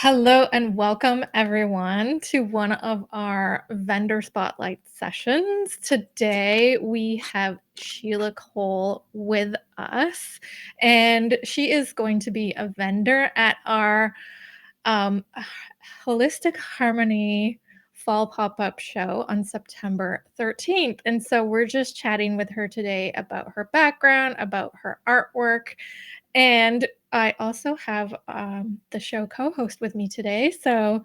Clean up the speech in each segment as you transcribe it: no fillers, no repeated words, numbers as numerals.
Hello and welcome everyone to one of our vendor spotlight sessions. Today we have Sheila Cole with us, and she is going to be a vendor at our um, Holistic Harmony Fall Pop-Up Show on September 13th. And so we're just chatting with her today about her background, about her artwork, and I also have the show co-host with me today. So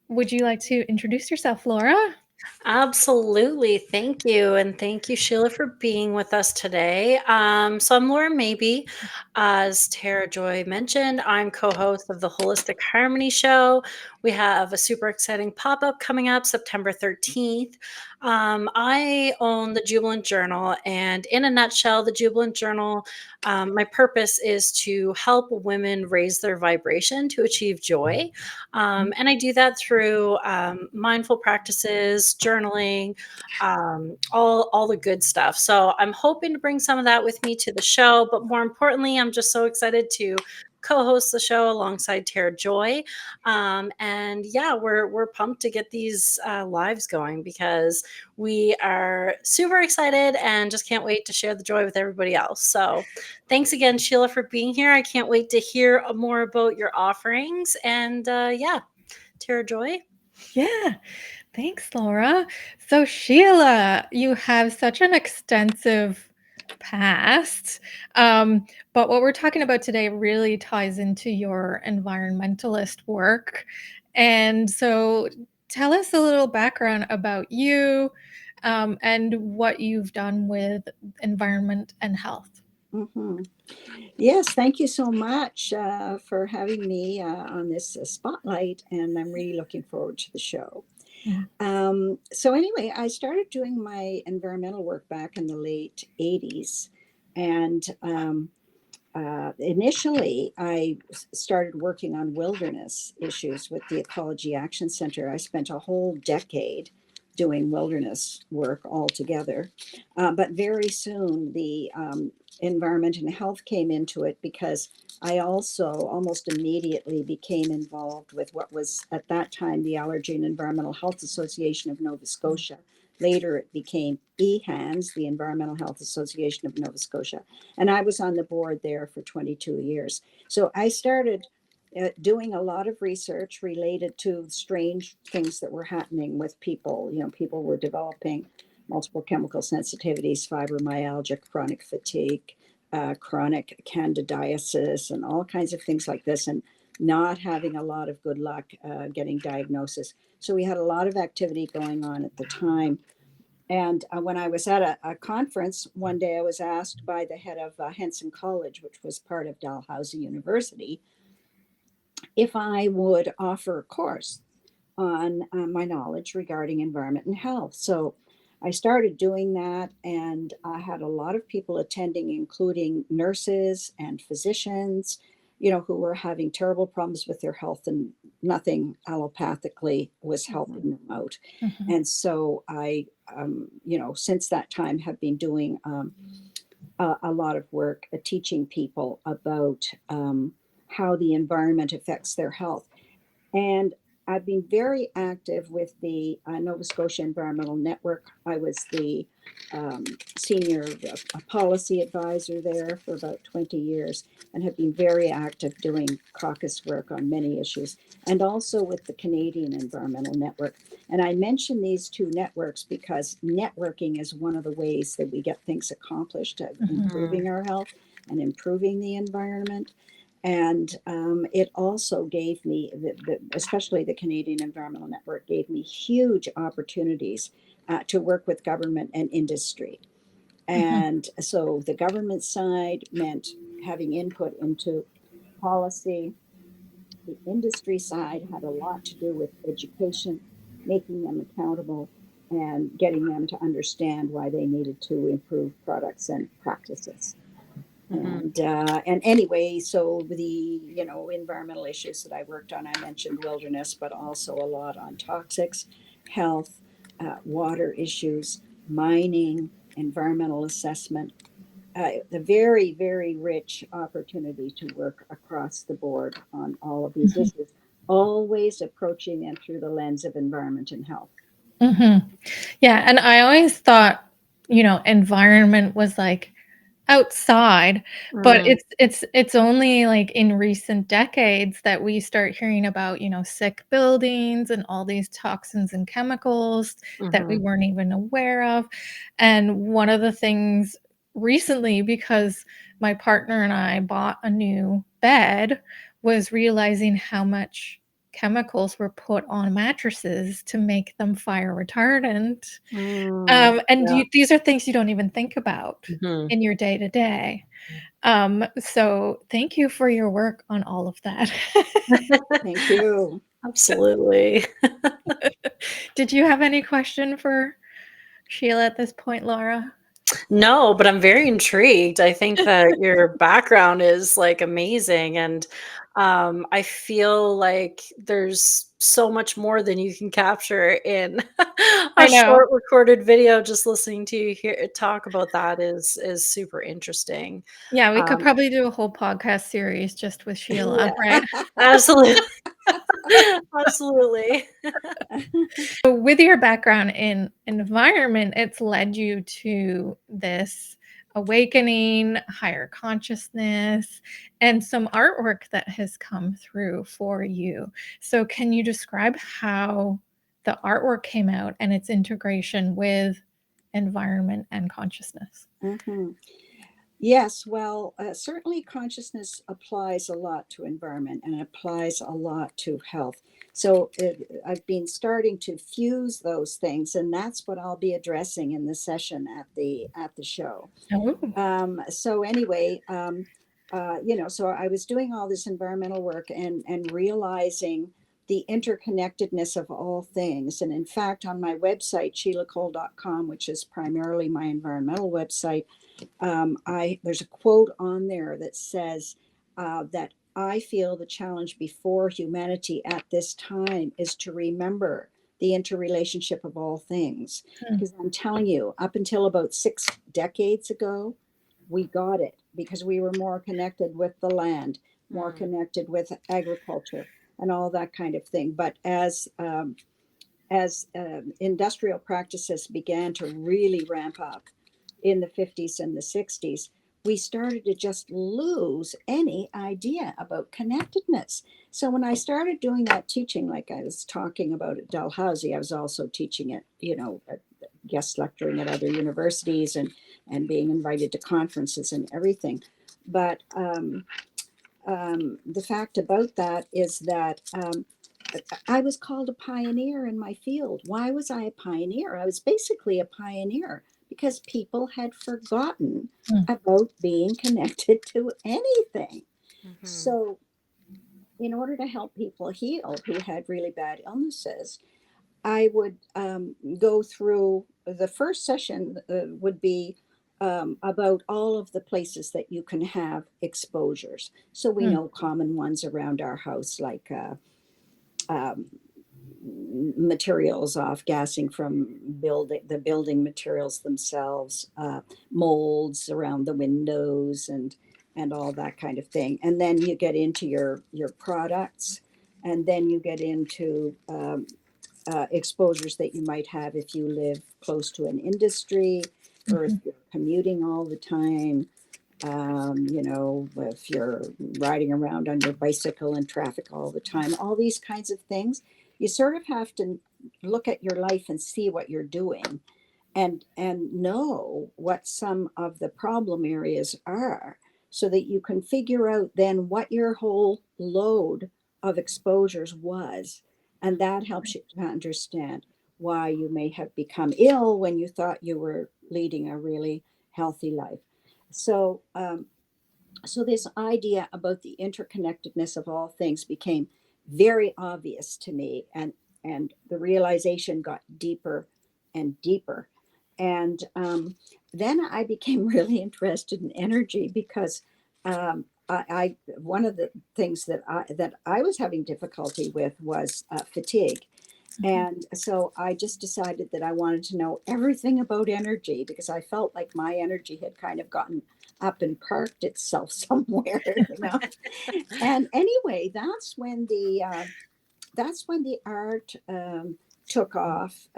would you like to introduce yourself, Laura? Absolutely. Thank you. And thank you, Sheila, for being with us today. So I'm Laura Mabe. As Tara Joy mentioned, I'm co host of the Holistic Harmony Show. We have a super exciting pop up coming up September 13th. I own the Jubilant Journal. And in a nutshell, the Jubilant Journal, my purpose is to help women raise their vibration to achieve joy. And I do that through mindful practices, journaling, all the good stuff. So I'm hoping to bring some of that with me to the show. But more importantly, I'm just so excited to co-host the show alongside Tara Joy. And yeah, we're pumped to get these lives going because we are super excited and just can't wait to share the joy with everybody else. So thanks again, Sheila, for being here. I can't wait to hear more about your offerings. And yeah, Tara Joy. Yeah. Thanks, Laura. So, Sheila, you have such an extensive past. But what we're talking about today really ties into your environmentalist work. And so, tell us a little background about you and what you've done with environment and health. hmm Yes, thank you so much for having me on this spotlight, and I'm really looking forward to the show. Mhm. So, anyway, I started doing my environmental work back in the late 80s, and initially I started working on wilderness issues with the Ecology Action Center. I spent a whole decade doing wilderness work altogether. But very soon the environment and health came into it because I also almost immediately became involved with what was at that time the Allergy and Environmental Health Association of Nova Scotia. Later, it became EHANS, the Environmental Health Association of Nova Scotia, and I was on the board there for 22 years. So I started doing a lot of research related to strange things that were happening with people. You know, people were developing multiple chemical sensitivities, fibromyalgia, chronic fatigue, chronic candidiasis, and all kinds of things like this, and not having a lot of good luck getting diagnosis. So we had a lot of activity going on at the time. And when I was at a conference one day, I was asked by the head of Henson College, which was part of Dalhousie University, if I would offer a course on my knowledge regarding environment and health. So I started doing that, and I had a lot of people attending, including nurses and physicians, you know, who were having terrible problems with their health, and nothing allopathically was helping them out. Mhm. And so I, since that time, have been doing a lot of work teaching people about how the environment affects their health. And I've been very active with the Nova Scotia Environmental Network. I was the senior policy advisor there for about 20 years and have been very active doing caucus work on many issues, and also with the Canadian Environmental Network. And I mention these two networks because networking is one of the ways that we get things accomplished, Mhm. improving our health and improving the environment. And it also gave me, especially the Canadian Environmental Network, gave me huge opportunities to work with government and industry. Mhm. And so the government side meant having input into policy. The industry side had a lot to do with education, making them accountable, and getting them to understand why they needed to improve products and practices. Mhm. And anyway, so the environmental issues that I worked on, I mentioned wilderness, but also a lot on toxics, health, water issues, mining, environmental assessment. a very, very rich opportunity to work across the board on all of these Mhm. issues, always approaching them through the lens of environment and health. Yeah, and I always thought, environment was like outside, but Mm, it's only like in recent decades that we start hearing about, sick buildings and all these toxins and chemicals that we mhm, weren't even aware of. And one of the things recently, because my partner and I bought a new bed, was realizing how much chemicals were put on mattresses to make them fire retardant. And yeah. these are things you don't even think about Mhm. in your day to day. So thank you for your work on all of that. Thank you. Absolutely. Did you have any question for Sheila at this point, Laura? No, but I'm very intrigued. I think that your background is like amazing. And I feel like there's so much more than you can capture in I a know. short recorded video. Just listening to you here talk about that is super interesting. Yeah, we could Um, probably do a whole podcast series just with Sheila, yeah, right? absolutely. Absolutely. So with your background in environment, it's led you to this awakening, higher consciousness, and some artwork that has come through for you. So, can you describe how the artwork came out and its integration with environment and consciousness? Mhm. Yes, well, certainly consciousness applies a lot to environment and applies a lot to health. So I've been starting to fuse those things, and that's what I'll be addressing in the session at the show. Oh, So anyway, so I was doing all this environmental work and realizing the interconnectedness of all things. And in fact, on my website, SheilaCole.com, which is primarily my environmental website, I there's a quote on there that says that I feel the challenge before humanity at this time is to remember the interrelationship of all things. hmm, Because I'm telling you, up until about 6 decades ago, we got it because we were more connected with the land, more Mm, connected with agriculture, and all that kind of thing. But as industrial practices began to really ramp up in the 50s and the 60s, we started to just lose any idea about connectedness. So when I started doing that teaching, like I was talking about at Dalhousie, I was also teaching it, guest lecturing at other universities and being invited to conferences and everything. But the fact about that is that I was called a pioneer in my field. Why was I a pioneer? I was basically a pioneer because people had forgotten hmm, about being connected to anything. mhm, So, in order to help people heal who had really bad illnesses, I would go through the first session, would be about all of the places that you can have exposures. So, we hmm, know common ones around our house, like um, materials off gassing from the building materials themselves, molds around the windows and all that kind of thing. And then you get into your products, and then you get into exposures that you might have if you live close to an industry, or if hmm, you're commuting all the time, if you're riding around on your bicycle in traffic all the time, all these kinds of things, you sort of have to look at your life and see what you're doing and know what some of the problem areas are so that you can figure out then what your whole load of exposures was. And that helps you to understand why you may have become ill when you thought you were leading a really healthy life. So, so this idea about the interconnectedness of all things became very obvious to me, and the realization got deeper and deeper. And then I became really interested in energy because I one of the things that I was having difficulty with was fatigue. And so I just decided that I wanted to know everything about energy because I felt like my energy had kind of gotten up and parked itself somewhere, And anyway, that's when the art took off.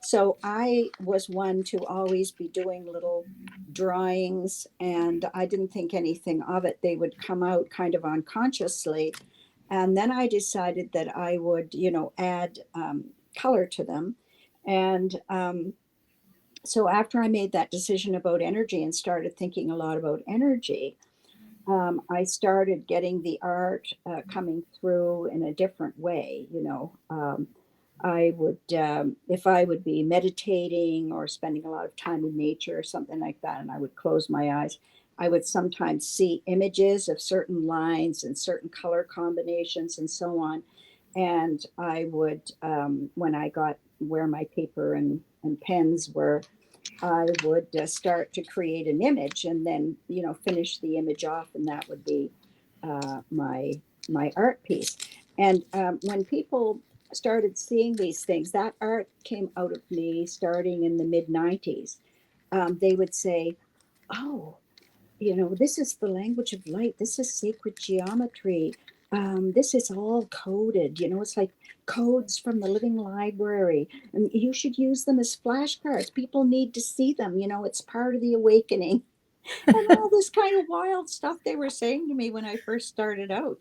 So I was one to always be doing little drawings, and I didn't think anything of it. They would come out kind of unconsciously. And then I decided that I would, add color to them. And so after I made that decision about energy and started thinking a lot about energy, I started getting the art coming through in a different way. I would, if I would be meditating or spending a lot of time in nature or something like that, and I would close my eyes, I would sometimes see images of certain lines and certain color combinations and so on. And I would, when I got where my paper and pens were, I would start to create an image and then, finish the image off, and that would be my art piece. And when people started seeing these things, that art came out of me starting in the mid '90s. They would say, "Oh, this is the language of light. This is sacred geometry. This is all coded. It's like codes from the living library. And you should use them as flashcards. People need to see them. It's part of the awakening." And all this kind of wild stuff they were saying to me when I first started out.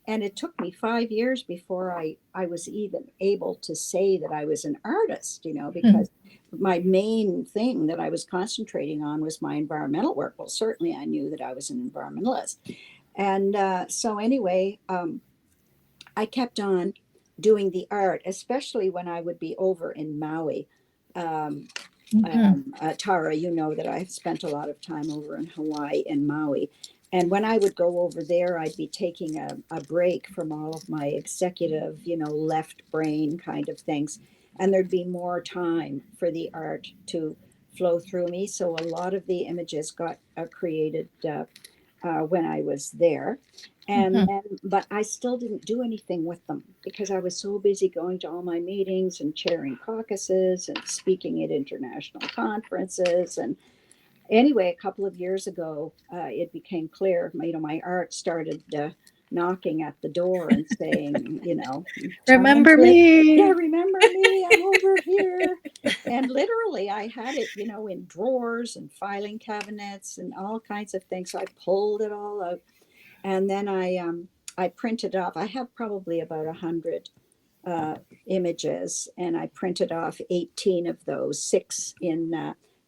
And it took me 5 years before I was even able to say that I was an artist, Mm. because my main thing that I was concentrating on was my environmental work. Well, certainly I knew that I was an environmentalist. And so, anyway, I kept on doing the art, especially when I would be over in Maui. Um, Mhm. Tara, you know that I've spent a lot of time over in Hawaii and Maui. And when I would go over there, I'd be taking a break from all of my executive, left brain kind of things. And there'd be more time for the art to flow through me. So a lot of the images got created when I was there. And Mhm. then, but I still didn't do anything with them because I was so busy going to all my meetings and chairing caucuses and speaking at international conferences. And anyway, a couple of years ago, it became clear, my art started knocking at the door and saying, time Remember to, yeah, me. remember me, I'm over here. And literally, I had it, in drawers and filing cabinets and all kinds of things. So I pulled it all out, and then I printed off. I have probably about 100 uh, images, and I printed off 18 of those, six in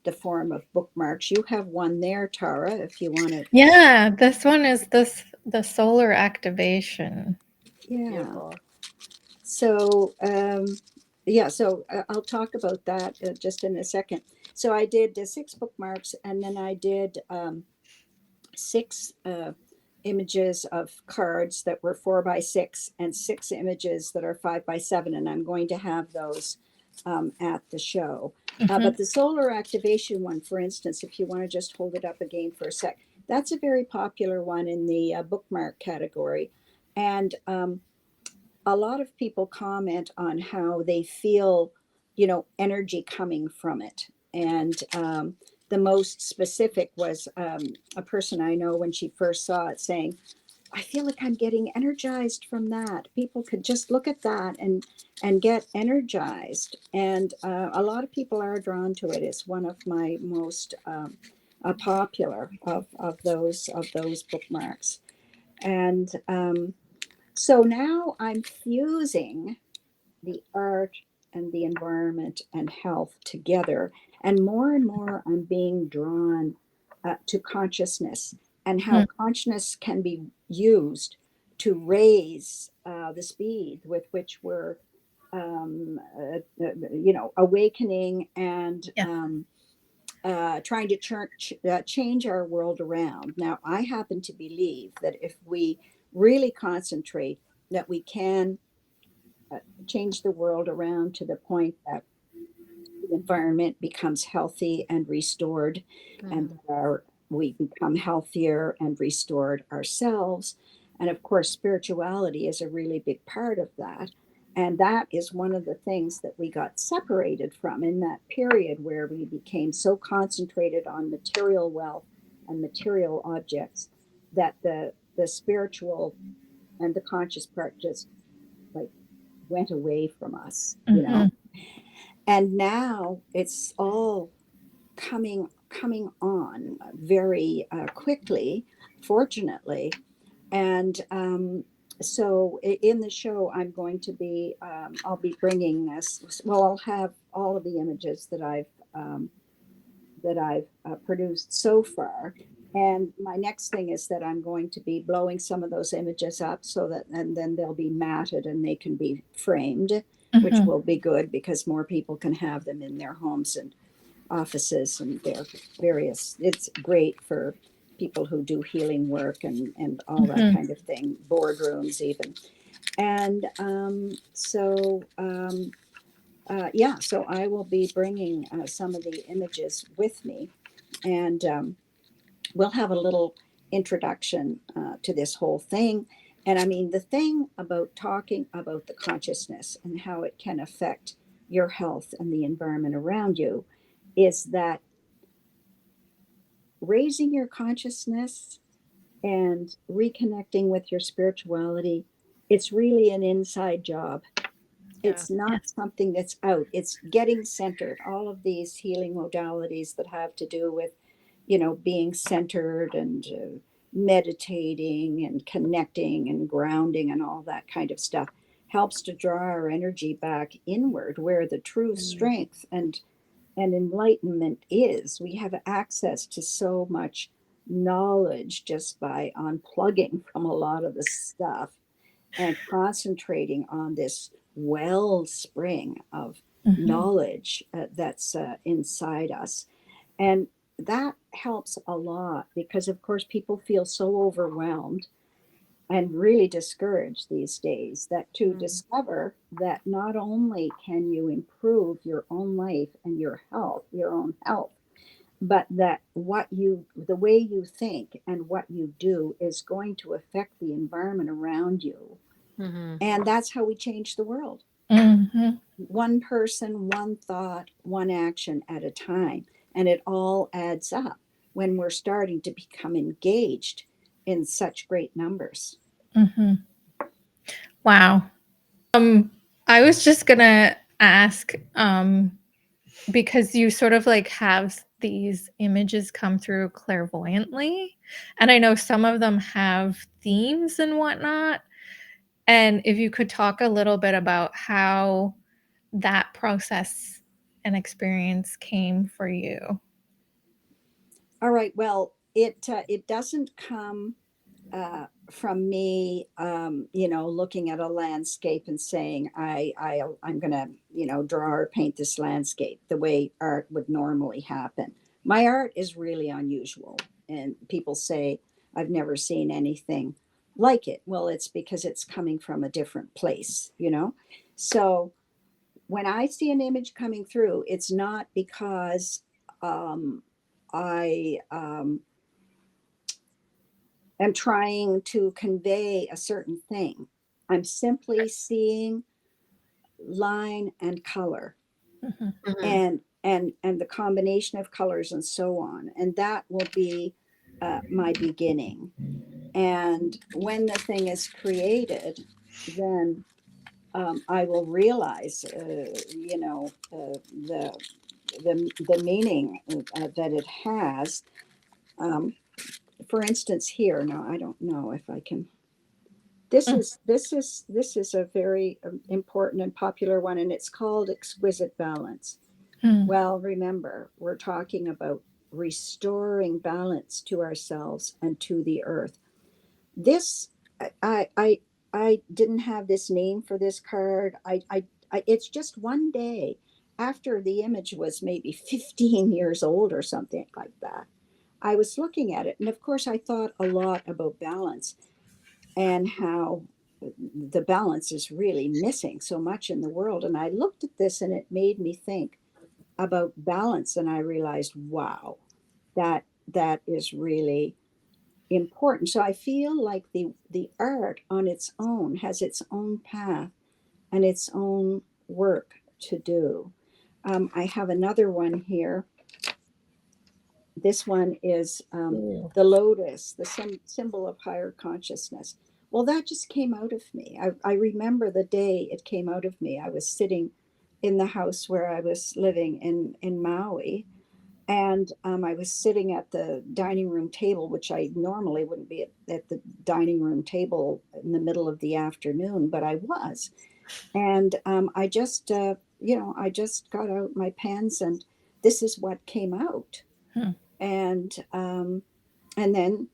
the form of bookmarks. You have one there, Tara, if you want to. Yeah, this one is the solar activation. Yeah. Beautiful. So yeah, so I'll talk about that just in a second. So I did six bookmarks, and then I did six images of cards that were 4 by 6 and six images that are 5 by 7. And I'm going to have those at the show. Mhm. But the solar activation one, for instance, if you want to just hold it up again for a sec, that's a very popular one in the bookmark category. And a lot of people comment on how they feel, energy coming from it. And the most specific was a person I know when she first saw it saying, "I feel like I'm getting energized from that. People could just look at that and get energized." And a lot of people are drawn to it. It's one of my most popular of those bookmarks. And so now I'm fusing the art and the environment and health together. And more, I'm being drawn to consciousness and how Mm. consciousness can be used to raise the speed with which we're, awakening and Yeah. trying to change our world around. Now, I happen to believe that if we really concentrate, that we can uh, change the world around to the point that the environment becomes healthy and restored, and Mm. that we become healthier and restored ourselves. And of course, spirituality is a really big part of that. And that is one of the things that we got separated from in that period where we became so concentrated on material wealth and material objects, that the spiritual and the conscious part just like went away from us, you Mm-hmm. know. And now it's all coming on very quickly, fortunately. And so in the show, I'm going to be, I'll be bringing this. Well, I'll have all of the images that I've produced so far. And my next thing is that I'm going to be blowing some of those images up so that, and then they'll be matted and they can be framed, which Mm-hmm. will be good because more people can have them in their homes and offices and their various. It's great for people who do healing work and all that Mm-hmm. kind of thing, boardrooms even. And yeah, so I will be bringing some of the images with me, and we'll have a little introduction to this whole thing. And I mean, the thing about talking about the consciousness and how it can affect your health and the environment around you is that raising your consciousness and reconnecting with your spirituality, it's really an inside job. Yeah. It's not something that's out. It's getting centered. All of these healing modalities that have to do with, being centered and meditating and connecting and grounding and all that kind of stuff helps to draw our energy back inward, where the true Mm. strength and enlightenment is. We have access to so much knowledge just by unplugging from a lot of the stuff and concentrating on this wellspring of Mm-hmm. knowledge that's inside us. And that helps a lot because, of course, people feel so overwhelmed and really discouraged these days, that to Mm. discover that not only can you improve your own life and your own health, but that the way you think and what you do is going to affect the environment around you. Mm-hmm. And that's how we change the world. Mm-hmm. One person, one thought, one action at a time. And it all adds up when we're starting to become engaged in such great numbers. Mm-hmm. Wow. I was just gonna ask, because you sort of like have these images come through clairvoyantly, and I know some of them have themes and whatnot. And if you could talk a little bit about how that process and experience came for you. All right. Well, it doesn't come from me, looking at a landscape and saying I'm gonna draw or paint this landscape the way art would normally happen. My art is really unusual, and people say I've never seen anything like it. Well, it's because it's coming from a different place. So when I see an image coming through, it's not because um, I am trying to convey a certain thing. I'm simply seeing line and color, Mhm. Mm-hmm. and the combination of colors and so on, and that will be my beginning. And when the thing is created, then I will realize, the meaning that it has. Um, for instance, here now I don't know if I can. This is a very important and popular one, and it's called exquisite balance. Mhm. Well, remember, we're talking about restoring balance to ourselves and to the earth. This, I, I, I didn't have this name for this card. It's just one day after the image was maybe 15 years old or something like that. I was looking at it, and of course, I thought a lot about balance and how the balance is really missing so much in the world. And I looked at this and it made me think about balance, and I realized, wow, that is really important. So I feel like the art on its own has its own path and its own work to do. I have another one here. This one is Ooh. the lotus, the symbol of higher consciousness. Well, that just came out of me. I remember the day it came out of me. I was sitting in the house where I was living in Maui, and I was sitting at the dining room table, which I normally wouldn't be at the dining room table in the middle of the afternoon, but I was. And I just, I just got out my pens, and this is what came out. Hmm. And and then,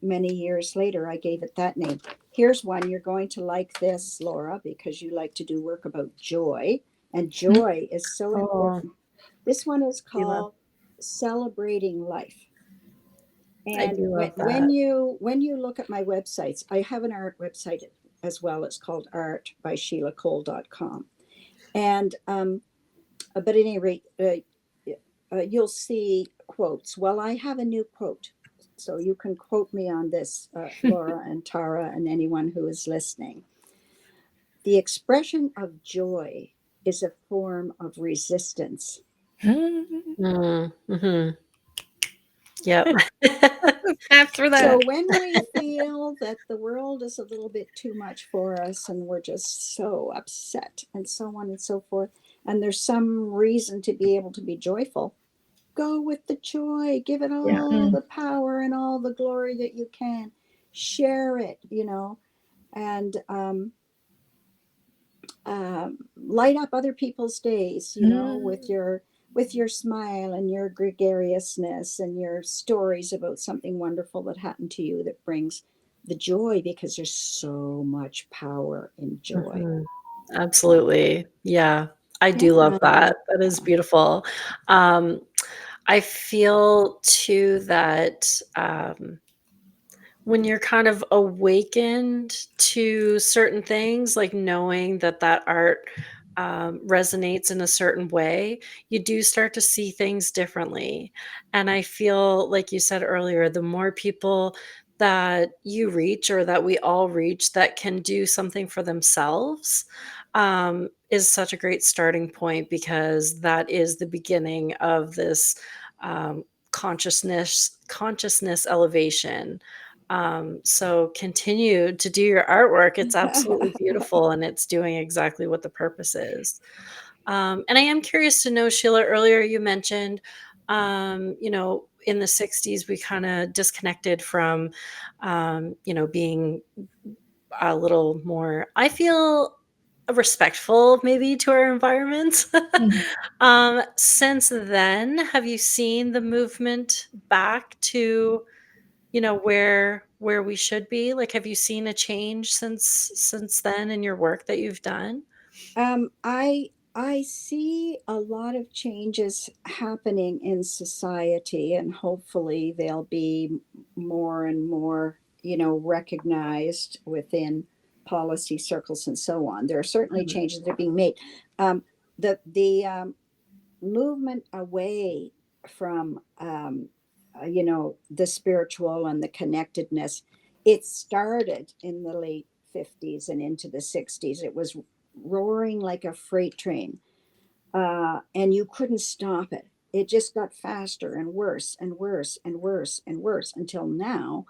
many years later, I gave it that name. Here's one you're going to like this, Laura, because you like to do work about joy, and joy is so Oh, important. This one is I love, called Celebrating Life. I And do when, love when that. you when you look at my websites, I have an art website as well. It's called artbysheilacole.com. And but at any rate, you'll see quotes. Well, I have a new quote, so you can quote me on this, Laura and Tara and anyone who is listening. The expression of joy is a form of resistance. Mm-hmm. Yep. After Yeah. So that. when we feel that the world is a little bit too much for us and we're just so upset and so on and so forth, and there's some reason to be able to be joyful, go with the joy, give it Yeah. all Mm. the power and all the glory that you can. Share it, and light up other people's days, with Mm. your smile and your gregariousness and your stories about something wonderful that happened to you that brings the joy, because there's so much power in joy. Mhm. Absolutely. Yeah. I do love Yeah. that. That is beautiful. Um, I feel too that, when you're kind of awakened to certain things, like knowing that that art resonates in a certain way, you do start to see things differently. And I feel, like you said earlier, the more people that you reach or that we all reach that can do something for themselves is such a great starting point, because that is the beginning of this consciousness elevation. So continue to do your artwork. It's absolutely beautiful, and it's doing exactly what the purpose is. And I am curious to know, Sheila, earlier you mentioned, in the 60s, we kind of disconnected from, being a little more, I feel, respectful maybe to our environment. Mm. Since then, have you seen the movement back to, where we should be? Like, have you seen a change since then in your work that you've done? I see a lot of changes happening in society, and hopefully they'll be more and more, recognized within policy circles and so on. There are certainly Mhm, changes that are being made. The movement away from, the spiritual and the connectedness, it started in the late 50s and into the 60s. It was roaring like a freight train, and you couldn't stop it. It just got faster and worse and worse and worse and worse until now.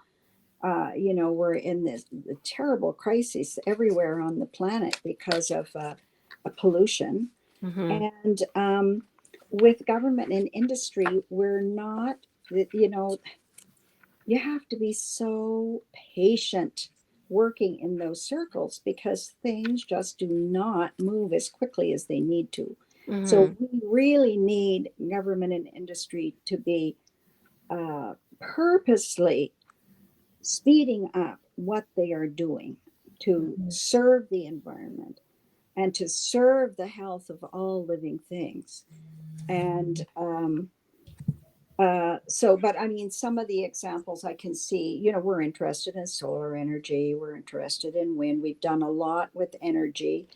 We're in this terrible crisis everywhere on the planet because of pollution. mhm, And with government and industry, we're not, you know, you have to be so patient working in those circles, because things just do not move as quickly as they need to. So mhm, we really need government and industry to be purposely speeding up what they are doing to mhm, serve the environment and to serve the health of all living things. And but I mean, some of the examples I can see, we're interested in solar energy, we're interested in wind. We've done a lot with energy,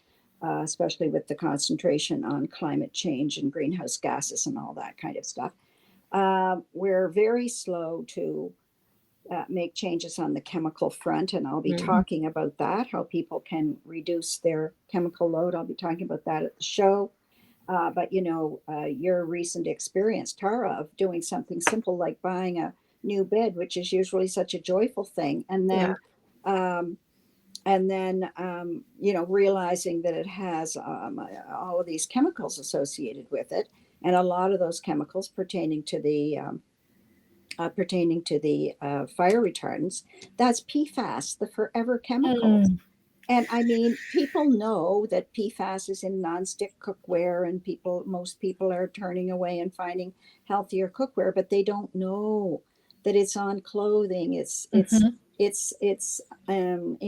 especially with the concentration on climate change and greenhouse gases and all that kind of stuff. We're very slow to make changes on the chemical front, and I'll be mhm. talking about that, how people can reduce their chemical load. I'll be talking about that at the show. But your recent experience, Tara, of doing something simple like buying a new bed, which is usually such a joyful thing, Yeah. um, realizing that it has all of these chemicals associated with it, and a lot of those chemicals pertaining to the fire retardants. That's PFAS, the forever chemicals. Mm, And I mean, people know that PFAS is in nonstick cookware, and most people are turning away and finding healthier cookware, but they don't know that it's on clothing. mhm.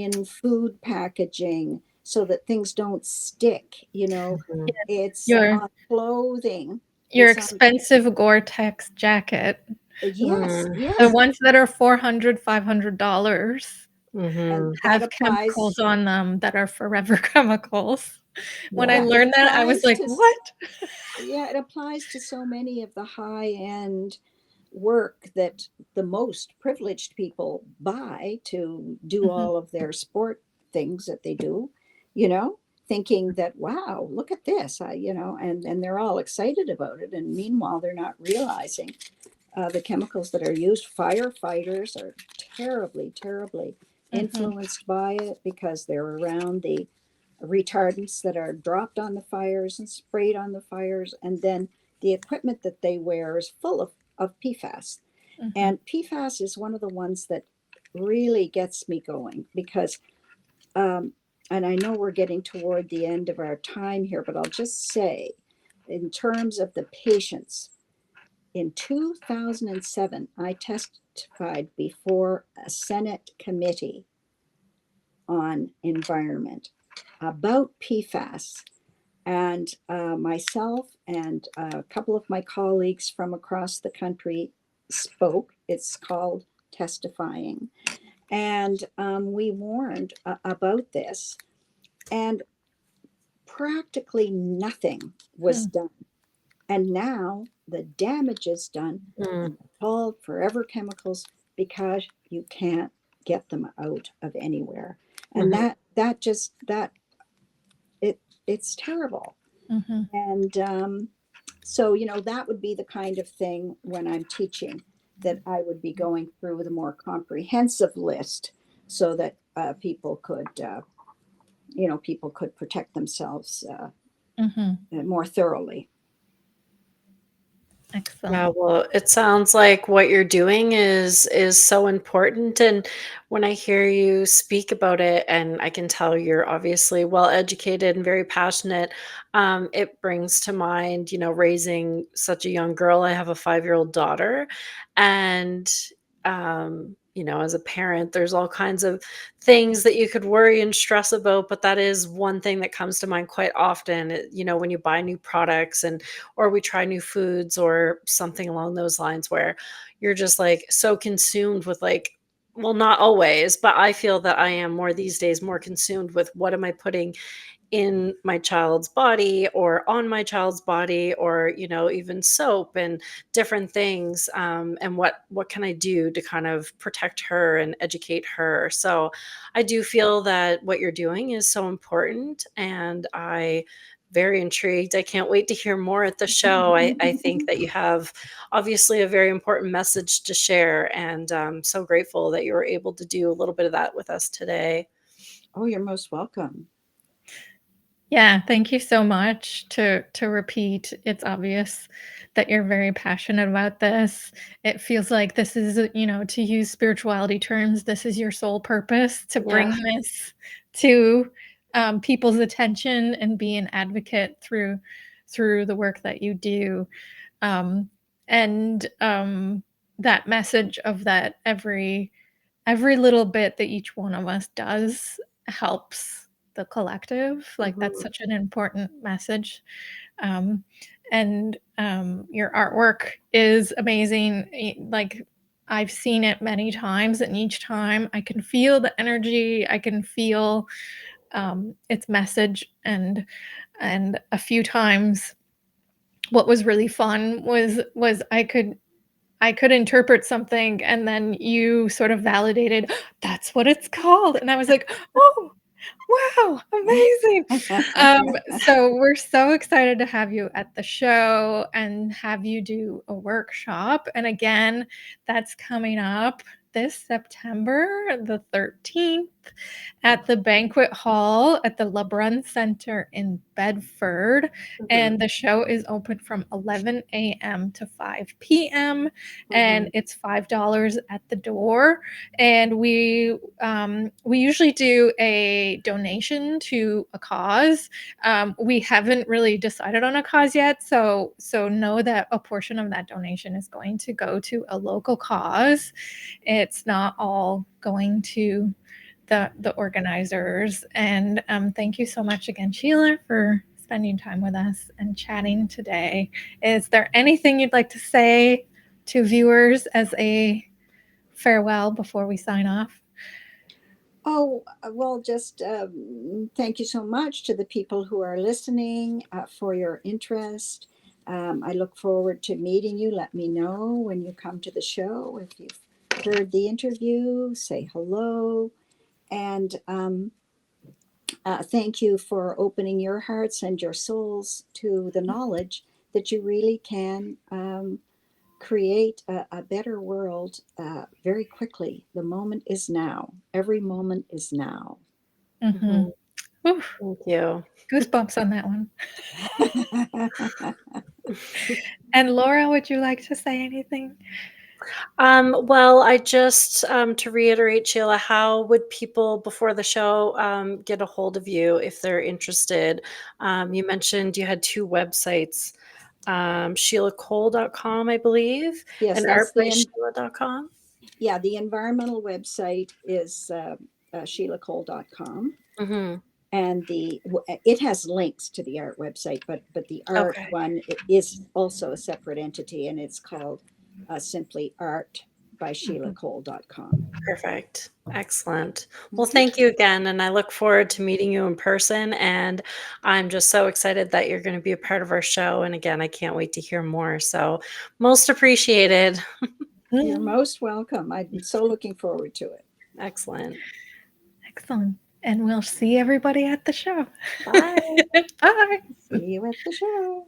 In food packaging so that things don't stick. Mhm. It's Your on clothing. your It's on. expensive Gore-Tex jacket, Yes, Mm. the yes, ones that are $400, $500 and Mhm. that have chemicals applies. on them that are forever chemicals. When I Yeah. Yeah, it learned that, I was applies like, to. "What?" Yeah, it applies to so many of the high end work that the most privileged people buy to do Mhm, all of their sport things that they do, you know, thinking that, wow, look at this, and they're all excited about it. And meanwhile, they're not realizing the chemicals that are used. Firefighters are terribly, terribly mhm, influenced by it because they're around the retardants that are dropped on the fires and sprayed on the fires. And then the equipment that they wear is full of PFAS. mhm, And PFAS is one of the ones that really gets me going because, um, and I know we're getting toward the end of our time here, but I'll just say, in terms of the patients, in 2007, I testified before a Senate committee on environment about PFAS. And myself and a couple of my colleagues from across the country spoke. It's called testifying. And we warned about this, and practically nothing was mm, done. And now the damage is done, Mm. and they're called forever chemicals because you can't get them out of anywhere. And Mhm. it's terrible. mhm, And so, that would be the kind of thing when I'm teaching that I would be going through with a more comprehensive list so that people could protect themselves mhm. more thoroughly. Excellent. Yeah, well, it sounds like what you're doing is so important, and when I hear you speak about it, and I can tell you're obviously well educated and very passionate, it brings to mind, raising such a young girl. I have a 5-year-old daughter, and as a parent, there's all kinds of things that you could worry and stress about, but that is one thing that comes to mind quite often. When you buy new products and or we try new foods or something along those lines where you're just like so consumed with like, well, not always, but I feel that I am more these days more consumed with what am I putting in my child's body or on my child's body, or even soap and different things, and what can I do to kind of protect her and educate her. So I do feel that what you're doing is so important, and I very intrigued. I can't wait to hear more at the show. I think that you have obviously a very important message to share, and I'm so grateful that you were able to do a little bit of that with us today. Oh, you're most welcome. Yeah, thank you so much. To repeat, it's obvious that you're very passionate about this. It feels like this is, to use spirituality terms, this is your sole purpose to bring Yeah. this to people's attention and be an advocate through the work that you do. Um, and that message of that every little bit that each one of us does helps the collective. Like, that's Mhm. such an important message. Um, your artwork is amazing. Like, I've seen it many times, and each time I can feel the energy. I can feel its message, and a few times, what was really fun was I could interpret something, and then you sort of validated, "That's what it's called," and I was like, "Oh!" Wow, amazing. So we're so excited to have you at the show and have you do a workshop. And again, that's coming up this September the 13th at the banquet hall at the LeBrun Center in Bedford. And the show is open from 11 a.m. to 5 p.m. and it's $5 at the door. And we usually do a donation to a cause. We haven't really decided on a cause yet, so know that a portion of that donation is going to go to a local cause. It's not all going to the organizers. And thank you so much again, Sheila, for spending time with us and chatting today. Is there anything you'd like to say to viewers as a farewell before we sign off? Oh, well, just thank you so much to the people who are listening for your interest. I look forward to meeting you. Let me know when you come to the show. If you've heard the interview, say hello. And thank you for opening your hearts and your souls to the knowledge that you really can create a better world very quickly. The moment is now. Every moment is now. Mm-hmm. Oof, Thank you. goosebumps on that one. And Laura, would you like to say anything? Well, I just to reiterate, Sheila, how would people before the show get a hold of you if they're interested? You mentioned you had two websites, SheilaCole.com, I believe, Yes, and that's ArtBySheila.com. yeah, the environmental website is SheilaCole.com. Mm-hmm. And it has links to the art website, but the art Okay. one is also a separate entity, and it's called simply art by SheilaCole.com. Perfect. Excellent. Well, thank you again. And I look forward to meeting you in person. And I'm just so excited that you're going to be a part of our show. And again, I can't wait to hear more. So, most appreciated. You're most welcome. I'm so looking forward to it. Excellent. Excellent. And we'll see everybody at the show. Bye. Bye. See you at the show.